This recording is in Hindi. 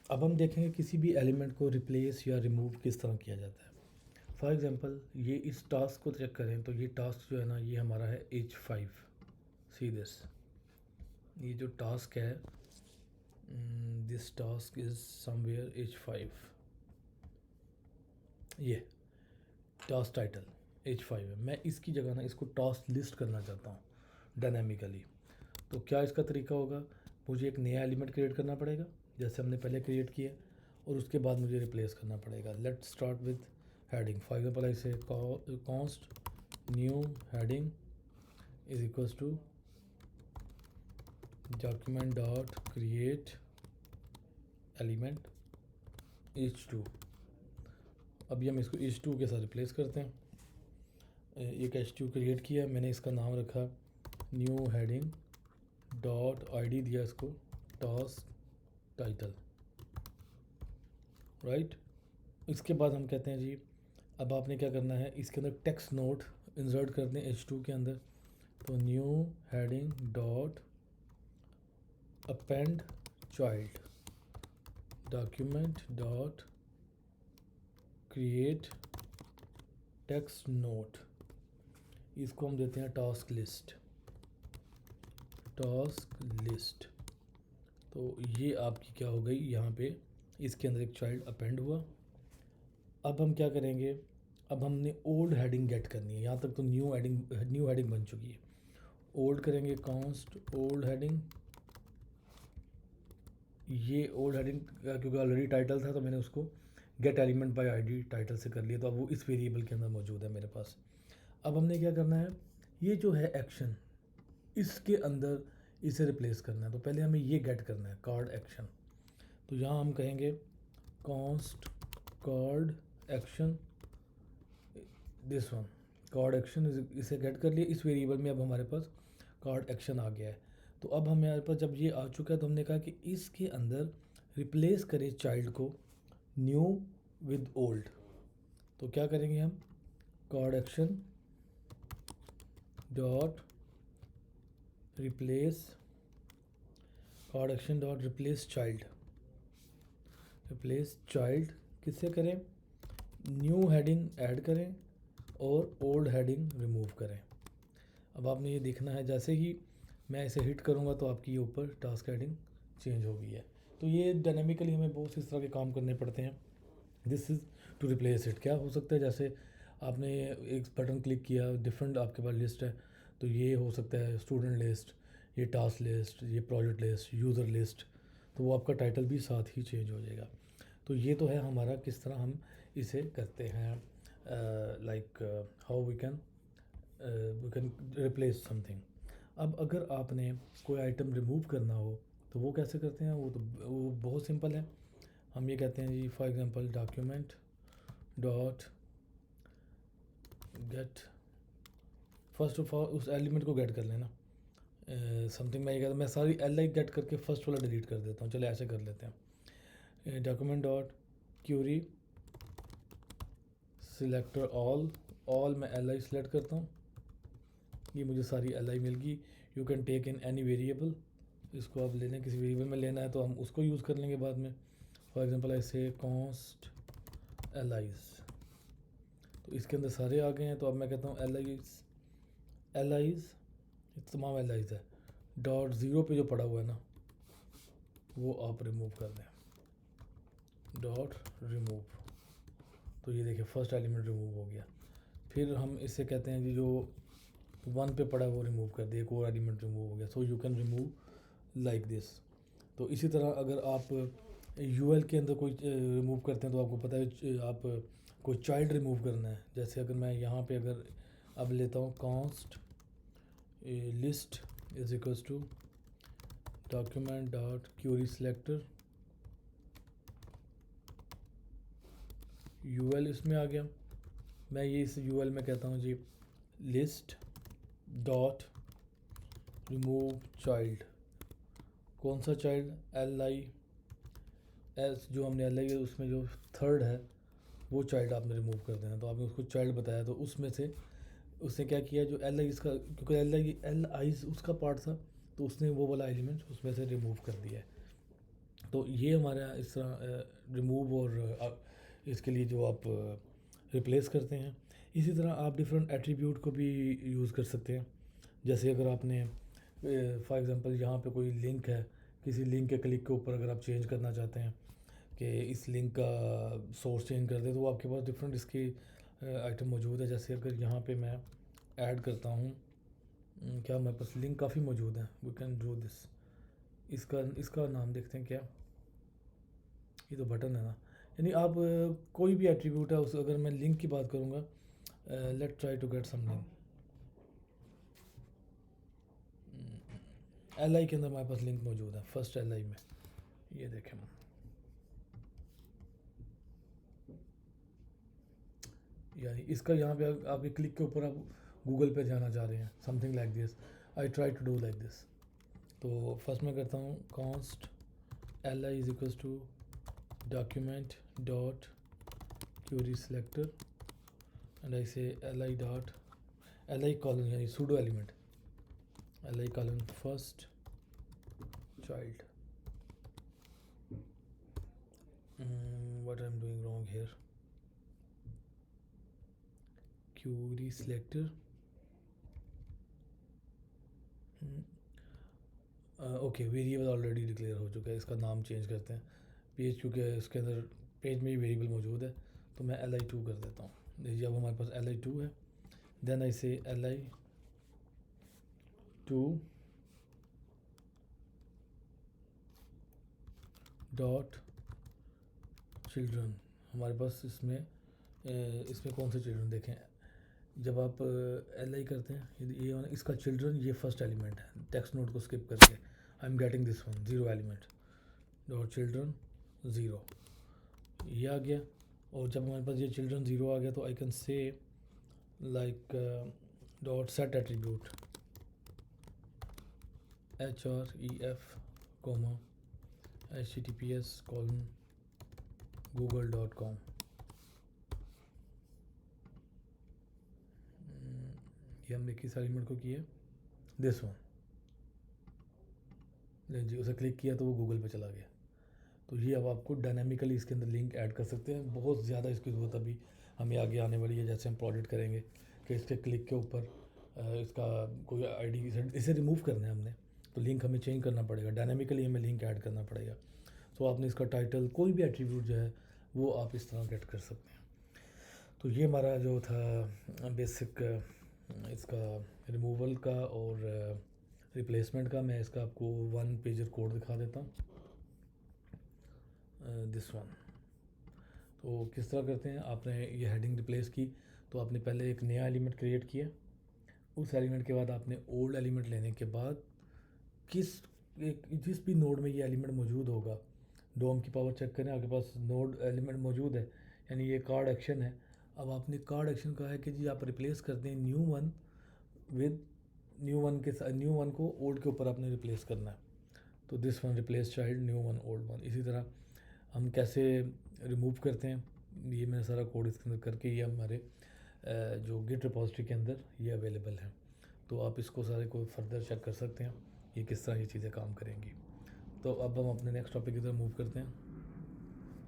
अब हम देखेंगे किसी भी एलिमेंट को रिप्लेस या रिमूव किस तरह किया जाता है। फॉर एग्जांपल ये इस टास्क को चेक करें तो ये टास्क जो है ना ये हमारा है H5। सी दिस, ये जो टास्क है, this task is somewhere H5। ये टास्क टाइटल H5 है। मैं इसकी जगह ना इसको टास्क लिस्ट करना चाहता हूँ डायनामिकली। तो क्या इसका तरीका होगा, मुझे एक नया एलिमेंट क्रिएट करना पड़ेगा जैसे हमने पहले क्रिएट किया, और उसके बाद मुझे रिप्लेस करना पड़ेगा। Let's start with heading. For example I say const new heading is equals to document dot create element H2। अभी हम इसको H2 के साथ रिप्लेस करते हैं। एक H2 क्रिएट किया, मैंने इसका नाम रखा न्यू हेडिंग डॉट ID दिया इसको टास्क टाइटल, राइट। इसके बाद हम कहते हैं जी अब आपने क्या करना है, इसके अंदर टेक्स्ट नोट इंसर्ट कर दें H2 के अंदर। तो new heading dot append child document dot create text note, इसको हम देते हैं टास्क लिस्ट। टास्क लिस्ट, तो ये आपकी क्या हो गई, यहाँ पे इसके अंदर एक चाइल्ड अपेंड हुआ। अब हम क्या करेंगे, अब हमने ओल्ड हेडिंग गेट करनी है। यहाँ तक तो न्यू हेडिंग बन चुकी है। ओल्ड करेंगे कॉन्स्ट ओल्ड हेडिंग। ये ओल्ड हेडिंग क्योंकि ऑलरेडी टाइटल था तो मैंने उसको gate element by ID title से कर लिया, तो अब वो इस वेरिएबल के अंदर मौजूद है मेरे पास। अब हमने क्या करना है, ये जो है एक्शन इसके अंदर इसे रिप्लेस करना है। तो पहले हमें ये गेट करना है कार्ड एक्शन। तो यहाँ हम कहेंगे const card action this one, card action इसे गेट कर लिया इस वेरिएबल में। अब हमारे पास कार्ड एक्शन आ गया है। तो अब हमारे पास जब ये आ चुका है तो हमने कहा कि इसके अंदर रिप्लेस करें चाइल्ड को न्यू विद ओल्ड। तो क्या करेंगे हम, card action dot replace, card action dot replace child. Replace child किससे करें, न्यू हेडिंग ऐड करें और ओल्ड हेडिंग रिमूव करें। अब आपने ये देखना है जैसे ही मैं इसे हिट करूँगा तो आपकी ये ऊपर टास्क हेडिंग चेंज हो गई है। तो ये डायनेमिकली हमें बहुत इस तरह के काम करने पड़ते हैं। This is to replace it. क्या हो सकता है, जैसे आपने एक बटन क्लिक किया, डिफरेंट आपके पास लिस्ट है, तो ये हो सकता है स्टूडेंट लिस्ट, ये टास्क लिस्ट, ये प्रोजेक्ट लिस्ट, यूज़र लिस्ट, तो वो आपका टाइटल भी साथ ही चेंज हो जाएगा। तो ये तो है हमारा किस तरह हम इसे करते हैं, like how we can replace something. अब अगर आपने कोई आइटम रिमूव करना हो तो वो कैसे करते हैं, वो बहुत सिंपल है। हम ये कहते हैं जी for example document dot get, first of all उस एलिमेंट को गेट कर लेना। समथिंग मैं ये कहता, मैं सारी LI गेट करके फर्स्ट वाला डिलीट कर देता हूँ। चलो ऐसे कर लेते हैं, document dot query selector all मैं LI सेलेक्ट करता हूँ, ये मुझे सारी LI मिल गई। You can take in any variable, इसको आप ले लें, किसी वेरिएबल में लेना है तो हम उसको यूज़ कर लेंगे बाद में। फॉर एग्जांपल ऐसे कॉन्स्ट LIs, तो इसके अंदर सारे आ गए हैं। तो अब मैं कहता हूँ LIs तमाम LIs है, डॉट ज़ीरो पे जो पड़ा हुआ है ना वो आप रिमूव कर दें, डॉट रिमूव। तो ये देखिए फर्स्ट एलिमेंट रिमूव हो गया। फिर हम इससे कहते हैं कि जो 1 पे पड़ा है वो रिमूव कर दे, एक और एलिमेंट रिमूव हो गया। So you can remove like this. तो इसी तरह अगर आप UL के अंदर कोई रिमूव करते हैं तो आपको पता है आप कोई चाइल्ड रिमूव करना है। जैसे अगर मैं यहाँ पे अगर अब लेता हूँ const list is equals to document dot query selector, UL इसमें आ गया। मैं ये इस UL में कहता हूँ जी लिस्ट डॉट रिमूव चाइल्ड। कौन सा चाइल्ड, LI एस, जो हमने LI है उसमें जो थर्ड है वो चाइल्ड आपने रिमूव कर देना। तो आपने उसको चाइल्ड बताया तो उसमें से उसने क्या किया, जो LI इसका, क्योंकि LI उसका पार्ट था तो उसने वो वाला एलिमेंट उसमें से रिमूव कर दिया है। तो ये हमारा इस तरह रिमूव और इसके लिए जो आप रिप्लेस करते हैं। इसी तरह आप डिफरेंट एट्रीब्यूट को भी यूज़ कर सकते हैं। जैसे अगर आपने फॉर एग्ज़ाम्पल यहाँ पे कोई लिंक है, किसी लिंक के क्लिक के ऊपर अगर आप चेंज करना चाहते हैं कि इस लिंक का सोर्स चेंज कर दे, तो आपके पास डिफरेंट इसके आइटम मौजूद है। जैसे अगर यहाँ पे मैं ऐड करता हूँ, क्या मेरे पास लिंक काफ़ी मौजूद है, वी कैन डू दिस। इसका नाम देखते हैं क्या, ये तो बटन है ना। यानी आप कोई भी एट्रीब्यूट है उस, अगर मैं लिंक की बात करूँगा, let try to get some link. L I के अंदर हमारे पास लिंक मौजूद है, फर्स्ट एल आई में, ये देखें। यानी इसका यहाँ पे आपके क्लिक के ऊपर आप गूगल पे जाना चाह रहे हैं, something like this. I try to do like this. तो फर्स्ट मैं करता हूँ const L I is equals to document dot query selector and I say L I dot L I colon, यानी pseudo element L I colon first child. what I'm doing wrong here, query selector, okay variable already declare हो चुका है, इसका नाम चेंज करते हैं। पेज क्योंकि इसके अंदर पेज में ही वेरिएबल मौजूद है, तो मैं li2 कर देता हूँ। देखिए अब हमारे पास li2 है। देन आई से li2 डॉट चिल्ड्रन। हमारे पास इसमें कौन से चिल्ड्रन देखें, जब आप एल आई करते हैं, ये इसका चिल्ड्रन ये फर्स्ट एलिमेंट है, टेक्स्ट नोट को स्किप करके I am getting this one, 0 element dot children 0, ये आ गया। और जब हमारे पास ये चिल्ड्रन 0 आ गया, तो I can say like dot set attribute href comma https://google.com। ये हमने किस एलिमेंट को किया, दिस वन। जी उसे क्लिक किया तो वो गूगल पे चला गया। तो ये अब आपको डायनामिकली इसके अंदर लिंक ऐड कर सकते हैं। बहुत ज़्यादा इसकी ज़रूरत अभी हमें आगे आने वाली है, जैसे हम प्रोजेक्ट करेंगे कि इसके क्लिक के ऊपर इसका कोई आईडी, इसे रिमूव करना है हमने, तो लिंक हमें चेंज करना पड़ेगा, डायनामिकली हमें लिंक ऐड करना पड़ेगा। तो आपने इसका टाइटल, कोई भी एट्रीब्यूट जो है वो आप इस तरह गेट कर सकते हैं। तो ये हमारा जो था बेसिक इसका रिमूवल का और रिप्लेसमेंट का। मैं इसका आपको 1 पेजर कोड दिखा देता हूँ, दिस वन। तो किस तरह करते हैं, आपने ये हेडिंग रिप्लेस की, तो आपने पहले एक नया एलिमेंट क्रिएट किया। उस एलिमेंट के बाद आपने ओल्ड एलिमेंट लेने के बाद जिस भी नोड में ये एलिमेंट मौजूद होगा, डोम की पावर चेक करें, आपके पास नोड एलिमेंट मौजूद है, यानी ये कार्ड एक्शन है। अब आपने कार्ड एक्शन कहा है कि जी आप रिप्लेस कर दें new one with new one के साथ, न्यू वन को ओल्ड के ऊपर आपने रिप्लेस करना है। तो this one replace child new one old one. इसी तरह हम कैसे रिमूव करते हैं, ये मैंने सारा कोड इसके अंदर करके, ये हमारे जो गिट रिपॉजिटरी के अंदर ये अवेलेबल है। तो आप इसको सारे को फर्दर चेक कर सकते हैं ये किस तरह ये चीज़ें काम करेंगी। तो अब हम अपने नेक्स्ट टॉपिक की तरफ मूव करते हैं।